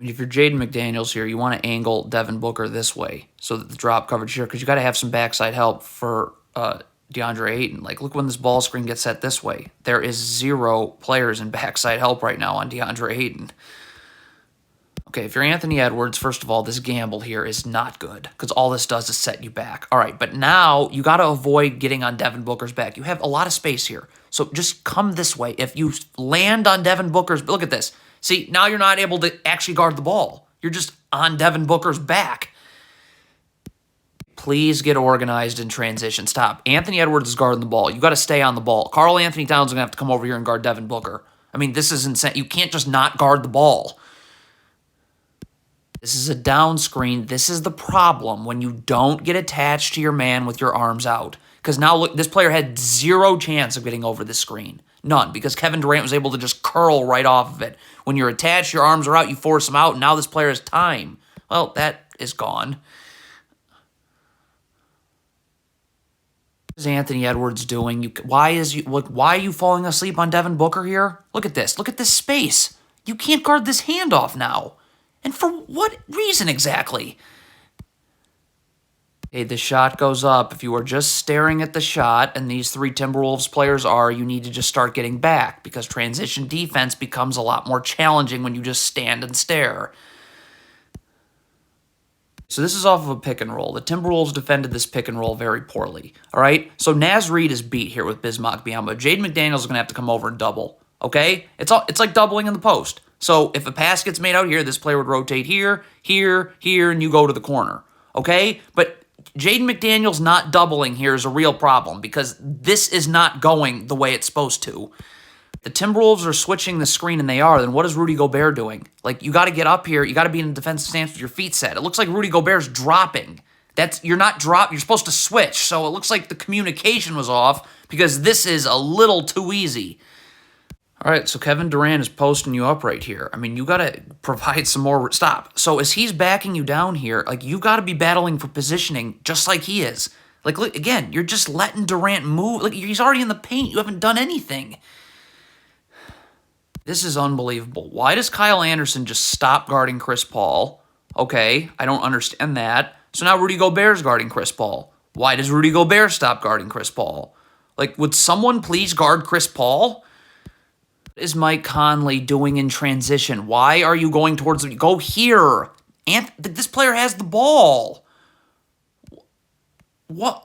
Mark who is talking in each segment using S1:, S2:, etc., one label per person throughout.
S1: If you're Jaden McDaniels here, you want to angle Devin Booker this way so that the drop coverage here, because you got to have some backside help for DeAndre Ayton. Like, look when this ball screen gets set this way. There is 0 players in backside help right now on DeAndre Ayton. Okay, if you're Anthony Edwards, first of all, this gamble here is not good because all this does is set you back. All right, but now you got to avoid getting on Devin Booker's back. You have a lot of space here, so just come this way. If you land on Devin Booker's, look at this. See, now you're not able to actually guard the ball. You're just on Devin Booker's back. Please get organized in transition. Stop. Anthony Edwards is guarding the ball. You got to stay on the ball. Karl Anthony Towns is going to have to come over here and guard Devin Booker. I mean, this is insane. You can't just not guard the ball. This is a down screen. This is the problem when you don't get attached to your man with your arms out. Because now, look, this player had 0 chance of getting over this screen. None, because Kevin Durant was able to just curl right off of it. When you're attached, your arms are out, you force them out, and now this player has time. Well, that is gone. What is Anthony Edwards doing? Why are you falling asleep on Devin Booker here? Look at this. Look at this space. You can't guard this handoff now. And for what reason exactly? Okay, the shot goes up. If you are just staring at the shot, and these 3 Timberwolves players are, you need to just start getting back because transition defense becomes a lot more challenging when you just stand and stare. So this is off of a pick and roll. The Timberwolves defended this pick and roll very poorly. All right? So Naz Reid is beat here with Bismack Biyombo. Jaden McDaniels is going to have to come over and double. Okay? It's like doubling in the post. So if a pass gets made out here, this player would rotate here, here, here, and you go to the corner. Okay? But Jaden McDaniels not doubling here is a real problem because this is not going the way it's supposed to. The Timberwolves are switching the screen, and they are. Then what is Rudy Gobert doing? Like, you got to get up here. You got to be in a defensive stance with your feet set. It looks like Rudy Gobert's dropping. You're not drop. You're supposed to switch. So it looks like the communication was off because this is a little too easy. All right, so Kevin Durant is posting you up right here. I mean, you got to provide some more. Stop. So as he's backing you down here, like, you got to be battling for positioning just like he is. Like, look, again, you're just letting Durant move. Like, he's already in the paint. You haven't done anything. This is unbelievable. Why does Kyle Anderson just stop guarding Chris Paul? Okay, I don't understand that. So now Rudy Gobert's guarding Chris Paul. Why does Rudy Gobert stop guarding Chris Paul? Like, would someone please guard Chris Paul? What is Mike Conley doing in transition? Why are you going towards the... Go here. This player has the ball. What?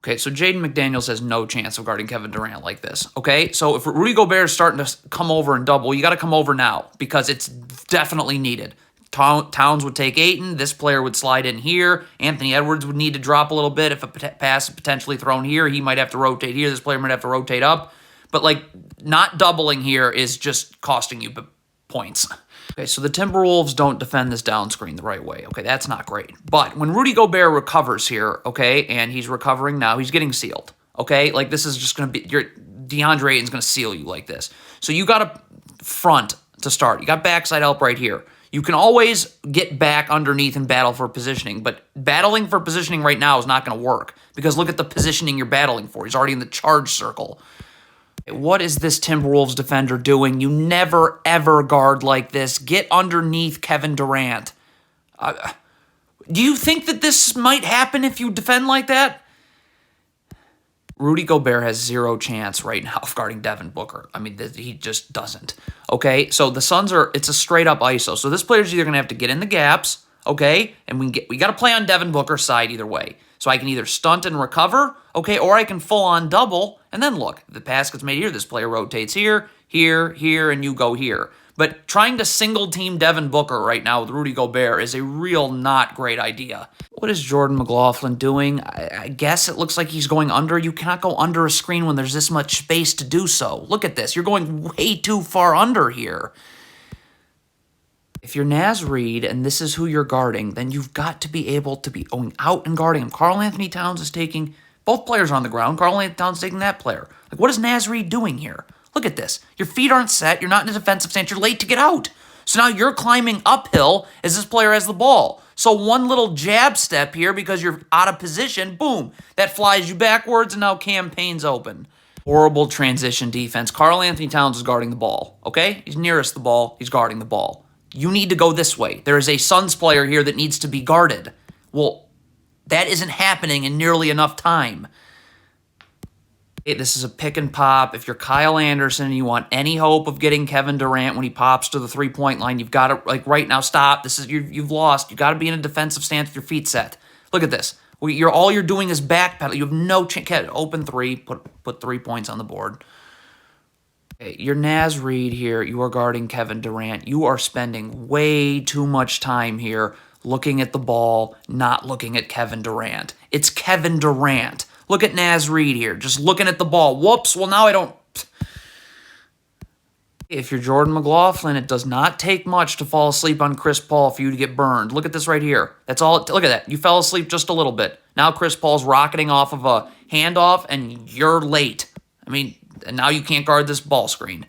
S1: Okay, so Jaden McDaniels has no chance of guarding Kevin Durant like this. Okay, so if Rudy Gobert is starting to come over and double, you got to come over now because it's definitely needed. Towns would take Ayton. This player would slide in here. Anthony Edwards would need to drop a little bit. If a pass is potentially thrown here, he might have to rotate here. This player might have to rotate up. But, like, not doubling here is just costing you points. Okay, so the Timberwolves don't defend this down screen the right way. Okay, that's not great. But when Rudy Gobert recovers here, okay, and he's recovering now, he's getting sealed. Okay, like, this is just going to be... DeAndre Ayton's going to seal you like this. So you got to front to start. You got backside help right here. You can always get back underneath and battle for positioning, but battling for positioning right now is not going to work because look at the positioning you're battling for. He's already in the charge circle. What is this Timberwolves defender doing? You never, ever guard like this. Get underneath Kevin Durant. Do you think that this might happen if you defend like that? Rudy Gobert has 0 chance right now of guarding Devin Booker. I mean, he just doesn't. Okay, so the Suns it's a straight-up ISO. So this player's either going to have to get in the gaps, okay, and we got to play on Devin Booker's side either way. So I can either stunt and recover, okay, or I can full-on double, and then look, the pass gets made here, this player rotates here, here, here, and you go here. But trying to single-team Devin Booker right now with Rudy Gobert is a real not great idea. What is Jordan McLaughlin doing? I guess it looks like he's going under. You cannot go under a screen when there's this much space to do so. Look at this. You're going way too far under here. If you're Naz Reid and this is who you're guarding, then you've got to be able to be going out and guarding him. Karl Anthony Towns is taking... Both players are on the ground. Karl Anthony Towns is taking that player. Like, what is Naz Reid doing here? Look at this. Your feet aren't set. You're not in a defensive stance. You're late to get out. So now you're climbing uphill as this player has the ball. So one little jab step here because you're out of position, boom, that flies you backwards, and now Cam Payne's open. Horrible transition defense. Karl Anthony Towns is guarding the ball, okay? He's nearest the ball. He's guarding the ball. You need to go this way. There is a Suns player here that needs to be guarded. Well, that isn't happening in nearly enough time. Okay, this is a pick and pop. If you're Kyle Anderson and you want any hope of getting Kevin Durant when he pops to the three-point line, you've got to, like, right now, stop. You've lost. You've got to be in a defensive stance with your feet set. Look at this. All you're doing is backpedal. You have no chance. Open three. Put 3 points on the board. Okay, you're Naz Reid here. You are guarding Kevin Durant. You are spending way too much time here looking at the ball, not looking at Kevin Durant. It's Kevin Durant. Look at Naz Reid here, just looking at the ball. Whoops, well, now I don't... If you're Jordan McLaughlin, it does not take much to fall asleep on Chris Paul for you to get burned. Look at this right here. That's all. Look at that. You fell asleep just a little bit. Now Chris Paul's rocketing off of a handoff, and you're late. I mean, and now you can't guard this ball screen.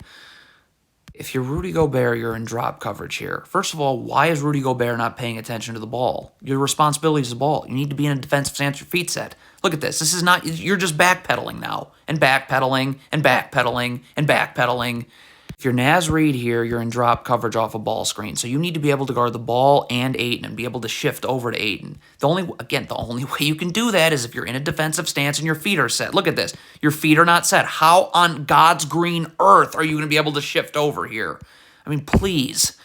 S1: If you're Rudy Gobert, you're in drop coverage here. First of all, why is Rudy Gobert not paying attention to the ball? Your responsibility is the ball. You need to be in a defensive stance, your feet set. Look at this. This is not, you're just backpedaling now. And backpedaling, and backpedaling, and backpedaling. If you're Naz Reid here, you're in drop coverage off a ball screen. So you need to be able to guard the ball and Ayton and be able to shift over to Ayton. The only way you can do that is if you're in a defensive stance and your feet are set. Look at this. Your feet are not set. How on God's green earth are you going to be able to shift over here? I mean, please.